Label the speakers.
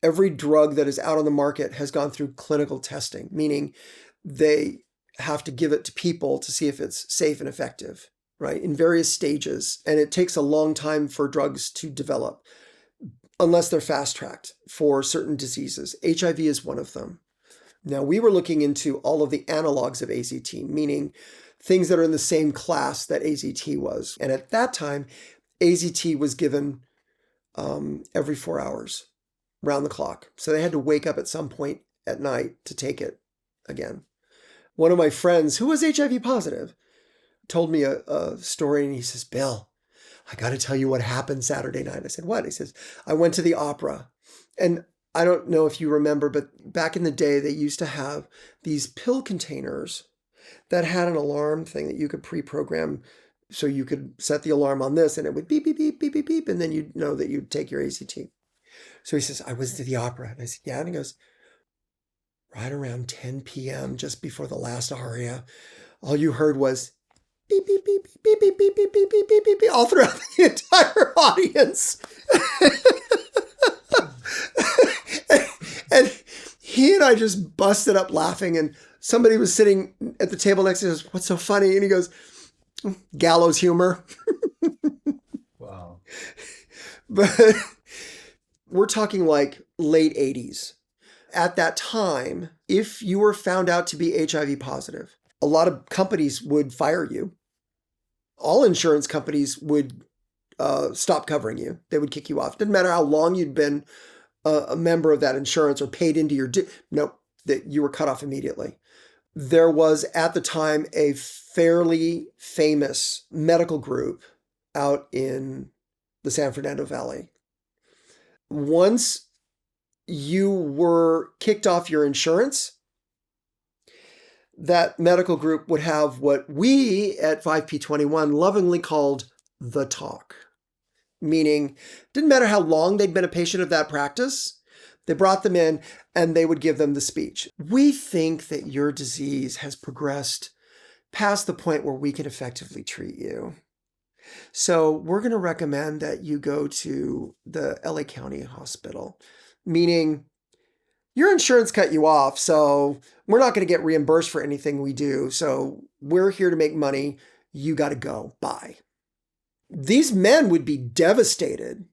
Speaker 1: every drug that is out on the market has gone through clinical testing, meaning they have to give it to people to see if it's safe and effective, right? In various stages. And it takes a long time for drugs to develop, unless they're fast-tracked for certain diseases. HIV is one of them. Now, we were looking into all of the analogs of AZT, meaning things that are in the same class that AZT was. And at that time, AZT was given every 4 hours, round the clock. So they had to wake up at some point at night to take it again. One of my friends, who was HIV positive, told me a story, and he says, Bill, I got to tell you what happened Saturday night. I said, what? He says, I went to the opera. And I don't know if you remember, but back in the day, they used to have these pill containers that had an alarm thing that you could pre-program. So you could set the alarm on this and it would beep, beep, beep, beep, beep, beep. And then you'd know that you'd take your ACT. So he says, I was to the opera. And I said, yeah. And he goes, right around 10 p.m., just before the last aria, all you heard was beep, beep, beep, beep, beep, beep, beep, beep, beep, beep, beep, beep, all throughout the entire audience. And he and I just busted up laughing. And somebody was sitting at the table next to us, what's so funny? And he goes, gallows humor.
Speaker 2: Wow.
Speaker 1: But we're talking like late 80s. At that time, if you were found out to be HIV positive, a lot of companies would fire you. All insurance companies would stop covering you. They would kick you off. Didn't matter how long you'd been a member of that insurance or paid into your... Nope, that you were cut off immediately. There was, at the time, a fairly famous medical group out in the San Fernando Valley. Once you were kicked off your insurance, that medical group would have what we at 5P21 lovingly called the talk. Meaning, didn't matter how long they'd been a patient of that practice, they brought them in and they would give them the speech. We think that your disease has progressed past the point where we can effectively treat you. So we're going to recommend that you go to the LA County Hospital, meaning your insurance cut you off, so we're not going to get reimbursed for anything we do. So we're here to make money. You got to go. Bye. These men would be devastated